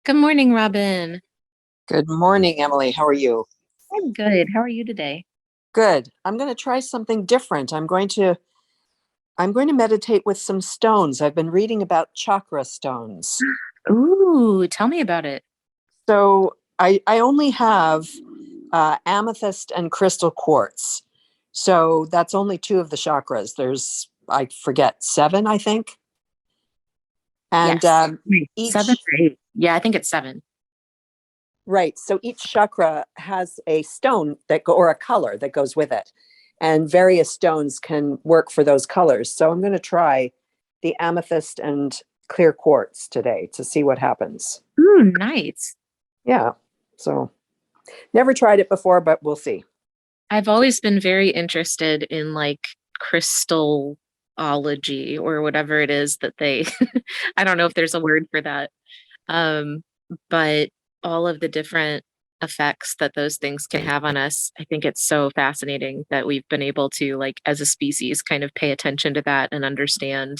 Good morning, Robin. Good morning, Emily. How are you? I'm good. How are you today? Good. I'm going to try something different. I'm going to meditate with some stones. I've been reading about chakra stones. Ooh, tell me about it. So I only have amethyst and crystal quartz. So that's only two of the chakras. There's, I forget, seven, I think. And Yes. Wait, seven each or eight? Yeah, I think it's seven. Right. So each chakra has a stone or a color that goes with it. And various stones can work for those colors. So I'm going to try the amethyst and clear quartz today to see what happens. Ooh, nice. Yeah. So never tried it before, but we'll see. I've always been very interested in like crystallology or whatever it is that they I don't know if there's a word for that. Um, but all of the different effects that those things can have on us, I think it's so fascinating that we've been able to, like, as a species, kind of pay attention to that and understand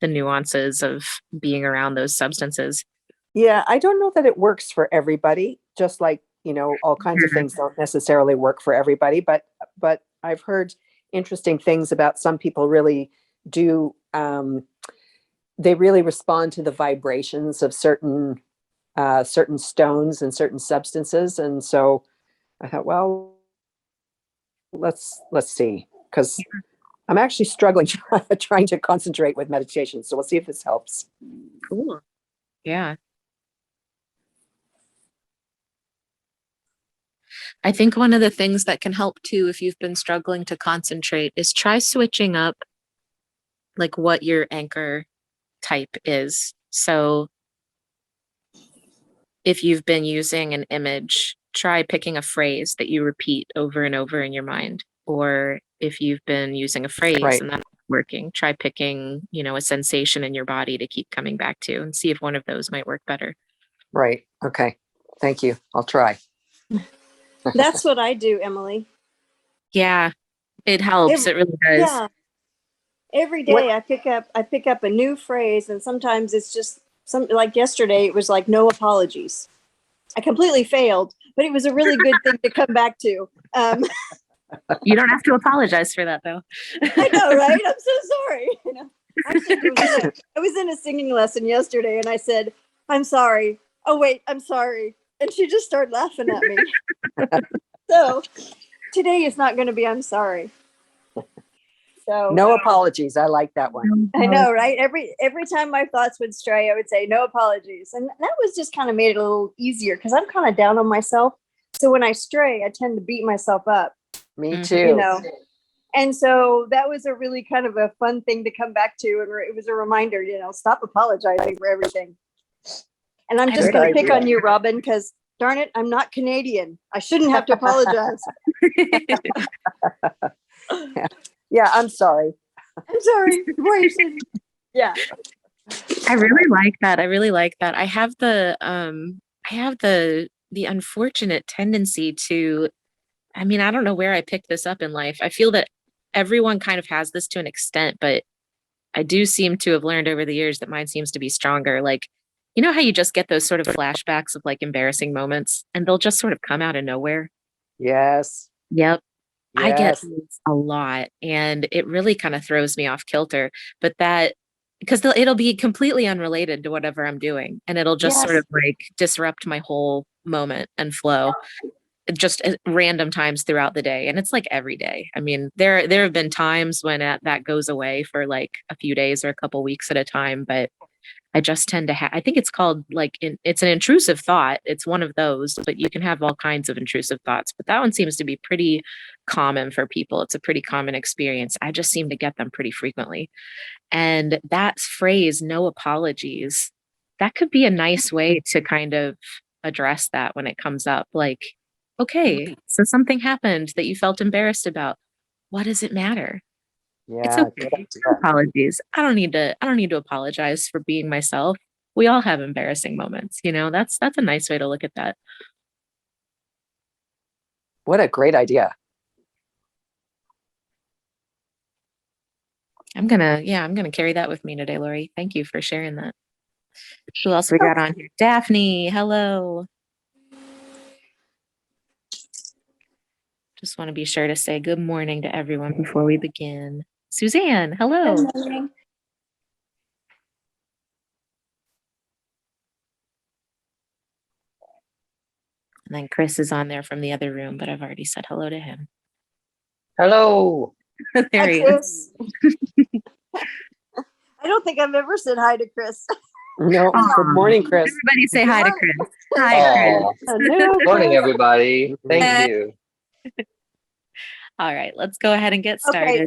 the nuances of being around those substances. Yeah. I don't know that it works for everybody, just like, all kinds of Yeah. things don't necessarily work for everybody, but I've heard interesting things about some people really do they really respond to the vibrations of certain stones and certain substances. And so I thought, well, let's see, because I'm actually struggling trying to concentrate with meditation. So we'll see if this helps. Cool. Yeah. I think one of the things that can help too, if you've been struggling to concentrate, is try switching up like what your anchor type is. So if you've been using an image, try picking a phrase that you repeat over and over in your mind. Or if you've been using a phrase Right, and that's not working, try picking, a sensation in your body to keep coming back to and see if one of those might work better. right. Okay. Thank you. I'll try. That's what I do, Emily. Yeah, it helps. Every, It really does. yeah, every What? day I pick up a new phrase, and sometimes it's just some like yesterday. It was like no apologies. I completely failed, but it was a really good thing to come back to. You don't have to apologize for that though. I know, right? I'm so sorry. Actually, I was in a singing lesson yesterday, and I said, "I'm sorry." Oh wait, I'm sorry, and she just started laughing at me. So today is not going to be "I'm sorry." So No apologies. I like that one. I know, right? Every time my thoughts would stray, I would say no apologies, and that was just kind of made it a little easier because I'm kind of down on myself. So when I stray, I tend to beat myself up, Me Mhm. you too. know. And so that was a really kind of a fun thing to come back to, and it was a reminder, stop apologizing for everything. And I'm I just Good going to pick idea. on you, Robin, because darn it, I'm not Canadian. I shouldn't have to apologize. Yeah, I'm sorry. I'm sorry. Why you said, yeah. I really like that. I really like that. I have the unfortunate tendency to, I mean, I don't know where I picked this up in life. I feel that everyone kind of has this to an extent, but I do seem to have learned over the years that mine seems to be stronger. Like, you know how you just get those sort of flashbacks of like embarrassing moments and they'll just sort of come out of nowhere? Yes. Yep. I get Yes. these a lot and it really kind of throws me off kilter. But that, because it'll be completely unrelated to whatever I'm doing and it'll just sort Yes. of like disrupt my whole moment and flow just at random times throughout the day. And it's like every day. I mean, there have been times when that goes away for like a few days or a couple weeks at a time, but I just tend to have, I think it's called like, it's an intrusive thought. It's one of those, but you can have all kinds of intrusive thoughts. But that one seems to be pretty common for people. It's a pretty common experience. I just seem to get them pretty frequently. And that phrase, no apologies, that could be a nice way to kind of address that when it comes up. Like, okay, so something happened that you felt embarrassed about. What does it matter? It's Yeah, good okay. No idea. apologies. I don't need to apologize for being myself. We all have embarrassing moments, That's a nice way to look at that. What a great idea. I'm gonna carry that with me today, Lori. Thank you for sharing that. Who else we got on here? Daphne, hello. Just want to be sure to say good morning to everyone before we begin. Suzanne, hello. Good morning. And then Chris is on there from the other room, but I've already said hello to him. Hello. There Hi, he is. Chris. I don't think I've ever said hi to Chris. No, good morning, Chris. Everybody say hi to Morning. Chris. Hi, Chris. Aw. Hello, Morning, Chris. everybody. Thank Hey. you. All right, let's go ahead and get started. Okay,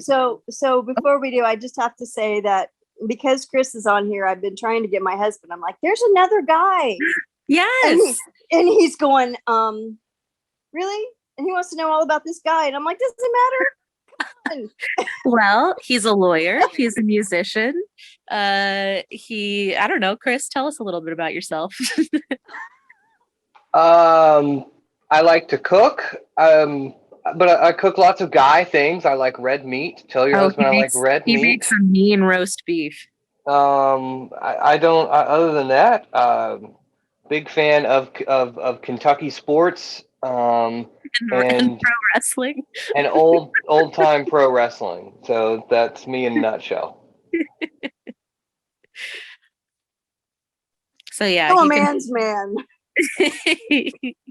so before we do, I just have to say that because Chris is on here, I've been trying to get my husband. I'm like, there's another guy. And, Yes. and he's going, really? And he wants to know all about this guy. And I'm like, doesn't matter. Well, he's a lawyer. He's a musician. I don't know, Chris, tell us a little bit about yourself. I like to cook. But I cook lots of guy things. I like red meat. Tell your husband I like red he meat. makes a mean roast beef. I don't. Other than that, big fan of Kentucky sports. And And pro wrestling. and old time pro wrestling. So that's me in a nutshell. So yeah, Oh, a he can. man's man.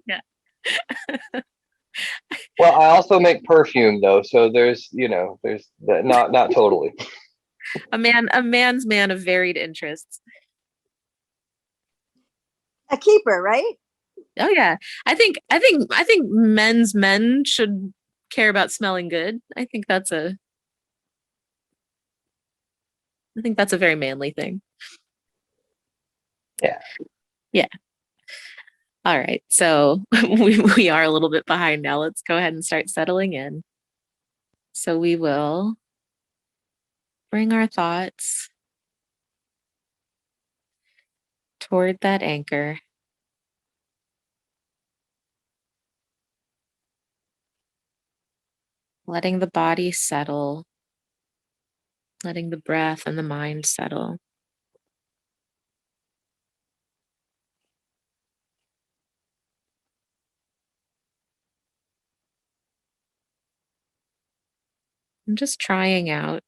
Yeah. Well, I also make perfume though, so there's not totally. A man's man of varied interests. A keeper, right? Oh yeah. I think men's men should care about smelling good. I think that's a very manly thing. Yeah. Yeah. All right. So we are a little bit behind now. Let's go ahead and start settling in. So we will bring our thoughts toward that anchor. Letting the body settle, letting the breath and the mind settle. And just trying out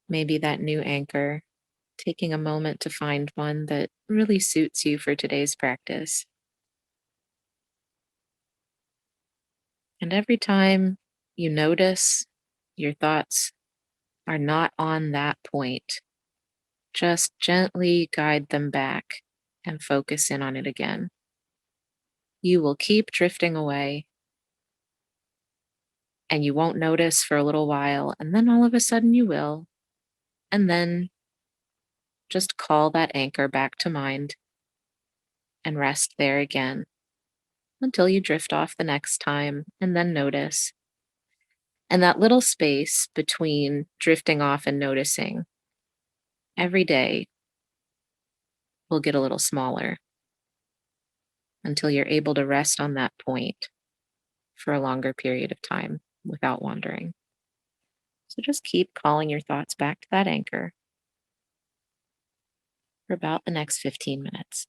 maybe that new anchor, taking a moment to find one that really suits you for today's practice. And every time you notice your thoughts are not on that point, just gently guide them back and focus in on it again. You will keep drifting away and you won't notice for a little while, and then all of a sudden you will. And then just call that anchor back to mind and rest there again until you drift off the next time and then notice. And that little space between drifting off and noticing every day will get a little smaller until you're able to rest on that point for a longer period of time without wandering. So just keep calling your thoughts back to that anchor for about the next 15 minutes.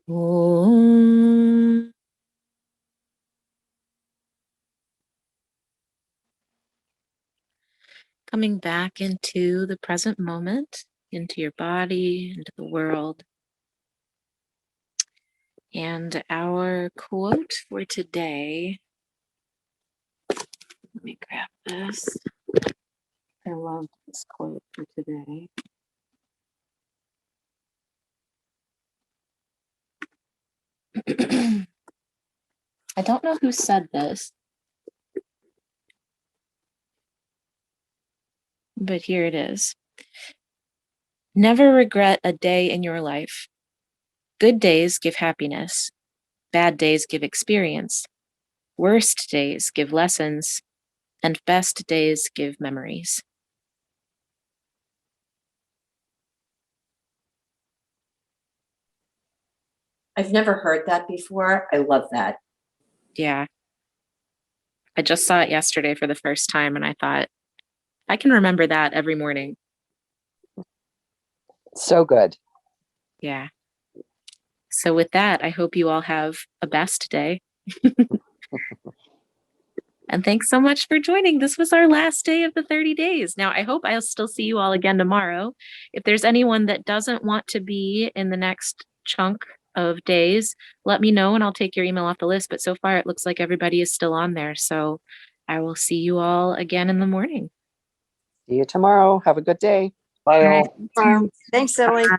Om. Coming back into the present moment, into your body, into the world. And our quote for today, let me grab this. I love this quote for today. I don't know who said this, but here it is. Never regret a day in your life. Good days give happiness. Bad days give experience. Worst days give lessons. And best days give memories. I've never heard that before. I love that. Yeah. I just saw it yesterday for the first time and I thought, I can remember that every morning. So good. Yeah. So with that, I hope you all have a best day. And thanks so much for joining. This was our last day of the 30 days. Now, I hope I'll still see you all again tomorrow. If there's anyone that doesn't want to be in the next chunk of days, let me know and I'll take your email off the list. But so far, it looks like everybody is still on there. So I will see you all again in the morning. See you tomorrow. Have a good day. Bye, All right. all. Thanks, Emily. Bye.